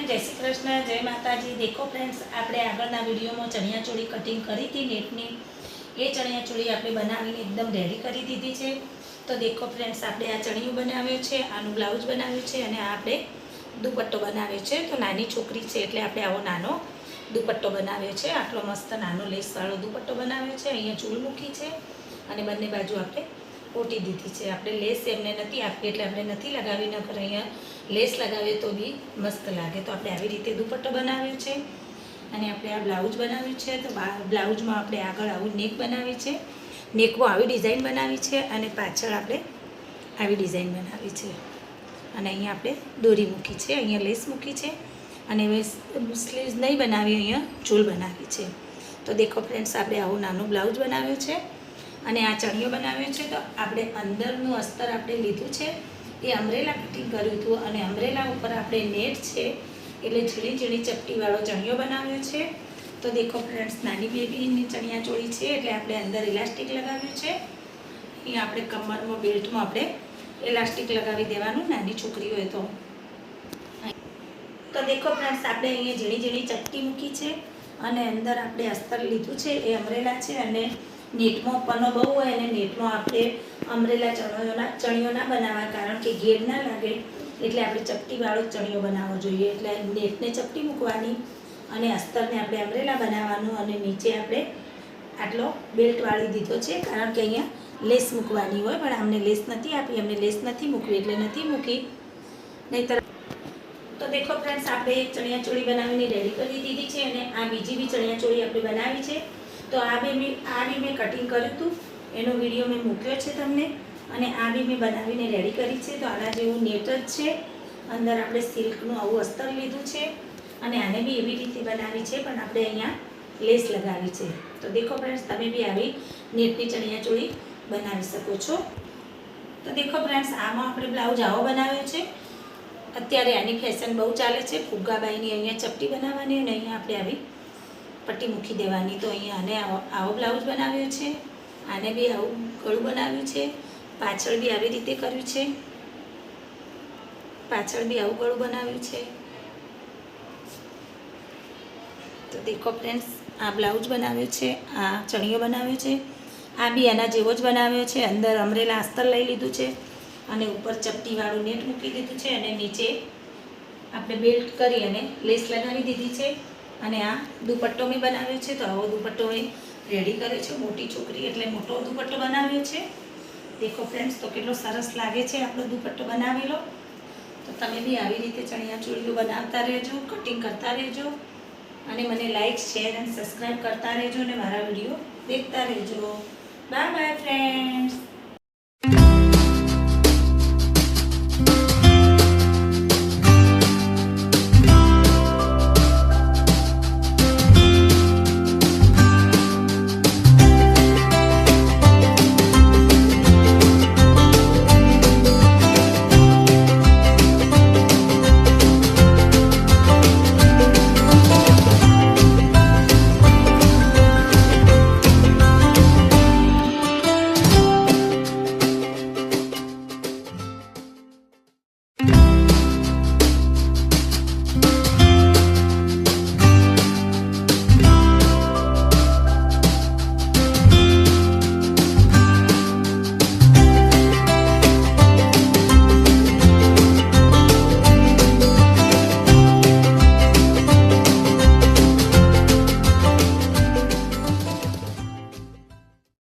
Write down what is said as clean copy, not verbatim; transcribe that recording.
जय श्री कृष्ण, जय माताजी। देखो फ्रेंड्स, આપણે આગળના વિડીયોમાં ચણિયાચોળી કટિંગ કરી હતી નેટની, એ ચણિયાચોળી આપણે બનાવીને એકદમ રેડી કરી દીધી છે। તો દેખો ફ્રેન્ડ્સ, આપણે આ ચણિયું બનાવ્યું છે, આનું બ્લાઉઝ બનાવ્યું છે અને આ આપણે દુપટ્ટો બનાવ્યો છે। તો નાની છોકરી છે એટલે આપણે આવો નાનો દુપટ્ટો બનાવ્યો છે। આટલો મસ્ત નાનો લેસવાળો દુપટ્ટો બનાવ્યો છે। અહીંયા ચૂલ મૂકી છે અને બંને બાજુ આપણે ઓટી દીધી છે। આપણે લેસ એમને નથી આપી એટલે આપણે નથી લગાવી, નકર અહીંયા લેસ લગાવીએ તો બી મસ્ત લાગે। તો આપણે આવી રીતે દુપટ્ટો બનાવ્યો છે અને આપણે આ બ્લાઉઝ બનાવ્યું છે। તો બ્લાઉઝમાં આપણે આગળ આવું નેક બનાવી છે, નેકમાં આવી ડિઝાઇન બનાવી છે અને પાછળ આપણે આવી ડિઝાઇન બનાવી છે અને અહીંયા આપણે દોરી મૂકી છે, અહીંયા લેસ મૂકી છે અને હવે સ્લીવ્સ નહીં બનાવી, અહીંયા ચૂલ બનાવી છે। તો દેખો ફ્રેન્ડ્સ, આપણે આવું નાનું બ્લાઉઝ બનાવ્યું છે અને આ ચણિયો બનાવ્યો છે। તો આપણે અંદરનું અસ્તર આપણે લીધું છે, એ અમરેલા કટિંગ કર્યું હતું અને અમરેલા ઉપર આપણે નેટ છે એટલે ઝીણી ઝીણી ચપટીવાળો ચણિયો બનાવ્યો છે। તો દેખો ફ્રેન્ડ્સ, નાની બેબીની ચણિયાચોળી છે એટલે આપણે અંદર ઇલાસ્ટિક લગાવ્યું છે। અહીંયા આપણે કમરમાં બેલ્ટમાં આપણે ઇલાસ્ટિક લગાવી દેવાનું, નાની છોકરી હોય તો। તો દેખો ફ્રેન્ડ્સ, આપણે અહીંયા ઝીણી ઝીણી ચપટી મૂકી છે અને અંદર આપણે અસ્તર લીધું છે, એ અમરેલા છે અને નેટમાં પનો બહુ હોય અને નેટમાં આપણે અમરેલા ચણિયો ના બનાવવા, કારણ કે ઘેર ના લાગે એટલે આપણે ચપટીવાળો ચણિયો બનાવવો જોઈએ। એટલે નેટને ચપટી મૂકવાની અને અસ્તરને આપણે અમરેલા બનાવવાનું અને નીચે આપણે આટલો બેલ્ટ વાળી દીધો છે, કારણ કે અહીંયા લેસ મૂકવાની હોય, પણ અમને લેસ નથી આપી, અમને લેસ નથી મૂકવી એટલે નથી મૂકી, નહીંતર। તો દેખો ફ્રેન્ડ્સ, આપણે એક ચણિયાચોળી બનાવીને રેડી કરી દીધી છે અને આ બીજી બી ચણિયાચોળી આપણે બનાવી છે। તો આ બી મેં કટિંગ કર્યું હતું, એનો વિડીયો મેં મૂક્યો છે તમને, અને આ બી મેં બનાવીને રેડી કરી છે। તો આના જેવું નેટ જ છે, અંદર આપણે સિલ્કનું આવું અસ્તર લીધું છે અને આને બી એવી રીતે બનાવી છે, પણ આપણે અહીંયા લેસ લગાવી છે। તો દેખો ફ્રેન્ડ્સ, તમે બી આવી નેટની ચણિયાચોળી બનાવી શકો છો। તો દેખો ફ્રેન્ડ્સ, આમાં આપણે બ્લાઉઝ આવો બનાવ્યો છે। અત્યારે આની ફેશન બહુ ચાલે છે, ફુગ્ગાબાઈની અહીંયા ચપટી બનાવવાની અને અહીંયા આપણે આવી પટ્ટી મૂકી દેવાની। તો અહીંયા આને આવો બ્લાઉઝ બનાવ્યો છે, આને બી આવું ગળું બનાવ્યું છે, પાછળ બી આવી રીતે કર્યું છે, પાછળ બી આવું ગળું બનાવ્યું છે। તો દેખો ફ્રેન્ડ્સ, આ બ્લાઉઝ બનાવ્યો છે, આ ચણિયો બનાવ્યો છે, આ બી આના જેવો જ બનાવ્યો છે। અંદર અમરેલા અસ્તર લઈ લીધું છે અને ઉપર ચપટીવાળું નેટ મૂકી દીધું છે અને નીચે આપણે બેલ્ટ કરી અને લેસ લગાવી દીધી છે અને આ દુપટ્ટો મેં બનાવ્યો છે। તો આવો દુપટ્ટો મેં રેડી કર્યો છે, મોટી છોકરી એટલે મોટો દુપટ્ટો બનાવ્યો છે। દેખો ફ્રેન્ડ્સ, તો કેટલો સરસ લાગે છે આપણો દુપટ્ટો બનાવેલો। તો તમે બી આવી રીતે ચણિયાચોળીઓ બનાવતા રહેજો, કટિંગ કરતા રહેજો અને મને લાઈક, શેર અને સબસ્ક્રાઈબ કરતા રહેજો અને મારા વિડીયો દેખતા રહેજો। Bye bye friends.